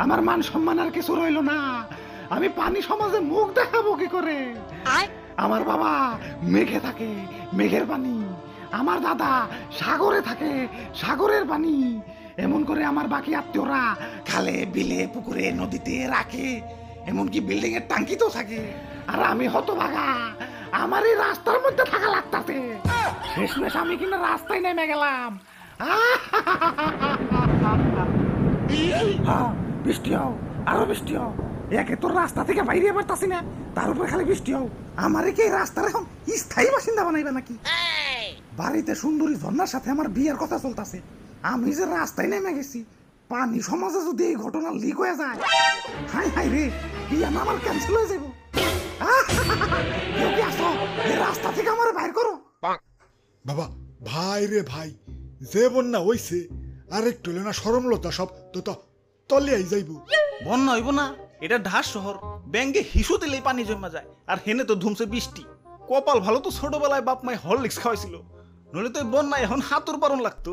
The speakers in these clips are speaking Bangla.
আমার মান সম্মান আর কিছু রইল না। আমি পানি সমাজে মুখ দেখাবো কি করে? আমার বাবা মেঘে থাকে, মেঘের পানি। আমার দাদা সাগরে থাকে, সাগরের পানি। এমন করে আমার বাকি আত্মীয়রা খালে, বিলে, পুকুরে, নদীতে রাখে, এমনকি বিল্ডিং এর টাঙ্কিতেও থাকে। আর আমি হতভাগা, আমার এই রাস্তার মধ্যে থাকা লাগতাছে। শেষমেশ আমি কিনা রাস্তায় নেমে গেলাম। বৃষ্টি হও, আরো বৃষ্টি হও। একে তোর রাস্তা থেকে বাইরে পারতাছি না, তার উপরে খালি বৃষ্টি হও। আমারে কি রাস্তার এখন স্থায়ী বাসিন্দা বানাইবে নাকি? বাড়িতে সুন্দরী ঝর্ণার সাথে আমার বিয়ের কথা চলতেছে, আমি যে রাস্তায় নেমে গেছি। পানি সমাজে যদি এই ঘটনা লিক হয়ে যায়, হাই হাই রে, বিয়া না আমার ক্যান্সেল হয়ে যাবো। কেউ কি আসো, এই রাস্তা থেকে আমার বাইর করো। বাবা, ভাই রে ভাই, যে বন্যা হইছে আর একটু না সরমলতা সব তো তলিয়াই যাইব। বন্যা হইব না, এটা ঢাস শহর। ব্যাঙ্গে হিসু দিলেই পানি জমা যায়, আর হেনে তো ধুমছে বৃষ্টি। কপাল ভালো তো ছোটবেলায় বাপ মাই হরলিক্স খাওয়াইছিল, নইলে তো বন্যা এখন হাতুর পারন লাগতো।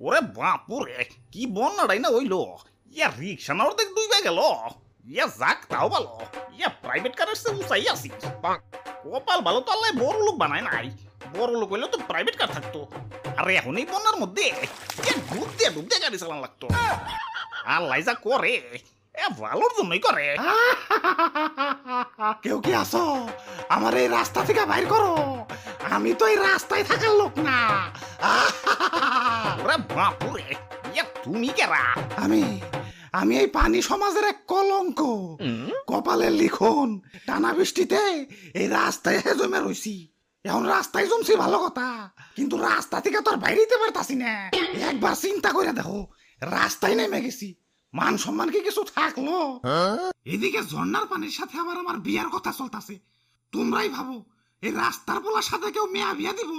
ওরে বাপুরে, কি বন্যাটাই না হইলো। ইয়া রিক্সা না অর্ধেক ডুইবা গেল। ইয়া যাক তাও ভালো, ইয়া প্রাইভেট কারের সে উঁচাই আছি। কপাল ভালো তো আল্লাহ বড় লোক বানায় নাই। বড় লোক হইলে তো প্রাইভেট কার থাকতো। আর এখন এই বন্যার মধ্যে ডুব দিয়ে গাড়ি চালান লাগতো। আল্লাহ যা করে, এ ভালোর জন্যই করে। কেউ কি আসো, আমার এই রাস্তা থেকে বাইর করো। আমি তো এই রাস্তায় থাকার লোক না। ওরে বাপুরে, ইয়া তুমি কেরা? আমি এই পানি সমাজের এক কলঙ্ক, কপালের লিখন। টানা বৃষ্টিতে এই রাস্তায় জমে রইছি। এখন রাস্তায় জমছি ভালো কথা, কিন্তু রাস্তা থেকে তো আর বাইরেতে পারতাছি না। একবার চিন্তা করে দেখো, রাস্তায় নেমে গেছি, মান সম্মান কি কিছু থাকলো? এদিকে ঝর্ণার পানির সাথে আবার আমার বিয়ার কথা চলতেছে। তোমরাই ভাবো, এই রাস্তার পোলার সাথে কেউ মেয়া বিয়া দিব?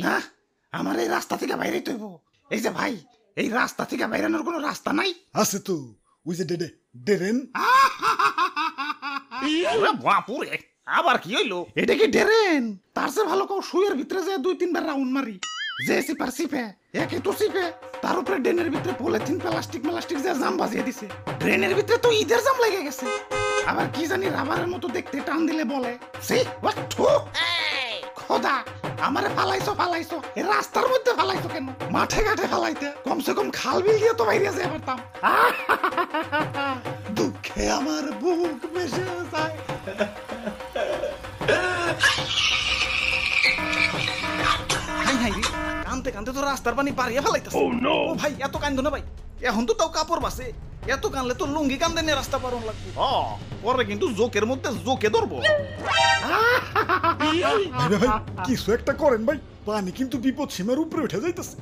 না, আমার এই রাস্তা থেকে বাইরে তৈব। এই যে ভাই, এই রাস্তা থেকে বাইরানোর কোনো রাস্তা নাই? আছে তো, ওই যে ডেরেন। ওরে বাপুরে, আবার কি হইলো? এটা কি ড্রেন? তার চেয়ে ভালো কেউ শুয়ের ভিতরে যে 2-3 বার রাউন্ড মারি। যে সিপার সিপে, একে তো সিপে, তার উপরে ড্রেনের ভিতরে পলিথিন প্লাস্টিক যে জাম বাজিয়ে দিছে। ড্রেনের ভিতরে তো ঈদের জাম লেগে গেছে। আবার কি জানি রাবারের মতো দেখতে, টান দিলে বলে সি ওয়াটু। খোদা, আমারে ফালাইছো, এই রাস্তার মধ্যে ফালাইছো কেন? মাঠে ঘাটে ফালাইতে, কমসে কম খাল বিল দিয়ে তো বাইরে যেতে পারতাম। দুঃখে আমার বুক ভেসে যায়। কানতে কানতে তো রাস্তার পানি পারিয়ে ফেলাইতেছে। ও ভাই, এত কান্দো না ভাই, এখন তো তাও কাপড় বাসে। এত কানলে তো লুঙ্গি কান্দে নিয়ে রাস্তা পারন লাগবে। পরে কিন্তু জোকের মধ্যে জোকে ধরবো। ভাই কিছু একটা করেন ভাই, পানি কিন্তু বিপদ সীমার উপরে উঠে যাইতেছে।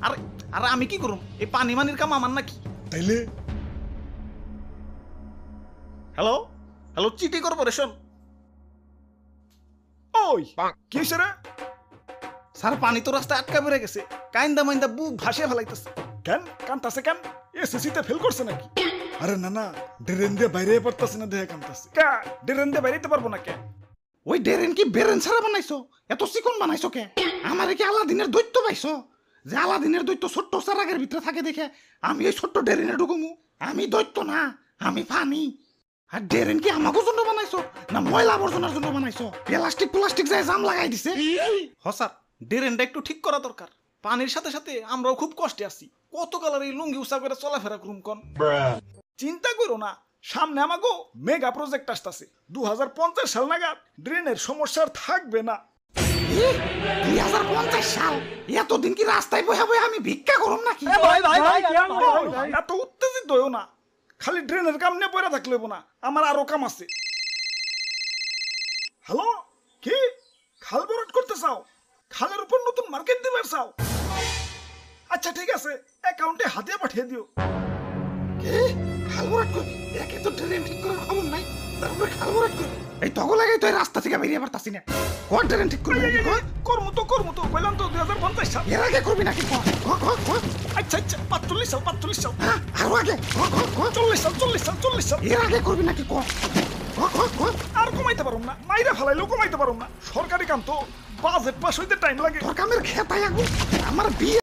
আরে আমি কি করুম? এই পানি মানির কাম আমার নাকি? তাইলে হ্যালো, চিটি কর্পোরেশন। ওই কি হইছে রে? স্যার, পানি তো রাস্তায় আটকা পড়ে গেছে। কাইন্দা মাইন্দা বুক ভাসিয়ে ফেলাইতেছে। কেন কান্তাছে কেন? এসএসসি ফেল করছে নাকি? আরে না, ড্রেন দিয়ে বাইরে পড়তাছে না, দেহে কান্তাছে। ড্রেন দিয়ে বাইরেতে পারবো না কে? ওই ড্রেন কি বেরেন ছাড়া বানাইছো? এত চিকন বানাইছো কে? আমারে কি আলাদিনের দৈত্য পাইছো? যে আলাদিনের দৈত্য ছোট্ট চারাগের ভিতরে থাকে দেখে আমি এই ছোট্ট ড্রেনে ঢুকুমু? আমি দৈত্য না, আমি পানি। আর ড্রেন কি আমাকে জন্য বানাইছো না ময়লা আবর্জনার জন্য বানাইছো? প্লাস্টিক যায় জাম লাগাই দিছে। স্যার, ড্রেনটা একটু ঠিক করা দরকার। পানির সাথে সাথে আমরাও খুব কষ্টে আছি। কত কালার এই লুঙ্গি উঁচা করে চলাফেরা করুম কোন? চিন্তা করো না, সামনে আমাগো মেগা প্রজেক্ট আসতেছে। 2050 সাল নাগাদ ড্রেনের সমস্যা আর থাকবে না। 2050 সাল? এতদিন কি রাস্তায় বহে আমি ভিক্ষা করুম নাকি? এত উত্তেজিত হইও না, খালি ড্রেনের কাম নিয়ে পড়ে থাকলে না, আমার আরো কাম আছে। হ্যালো, কি খাল ভরাট করতে চাও? খালের উপর নতুন মার্কেট দিবে চাও? আচ্ছা ঠিক আছে, অ্যাকাউন্টে হাতে পাঠিয়ে দিও। খাল ভরাট করবি? একে তো ড্রেন ঠিক করার খবর নাই, তারপরে খাল ভরাট করবি? এই তখন লাগে তো রাস্তা থেকে বেরিয়ে পারতাছি না। কোন ড্রেন ঠিক করবি? করমু তো বললাম তো 2050 সাল। এর আগে করবি নাকি? আচ্ছা 45 সাল। আরো আগে? 40 সাল। এর আগে করবি নাকি? আর কমাইতে পারুম না, মাইরা ফেলাইলেও কমাইতে পারুম না। সরকারি কাম তো, বাজেট পাস হইতে টাইম লাগে। তোর কামের খেতাই আগুন, আমার বিয়ে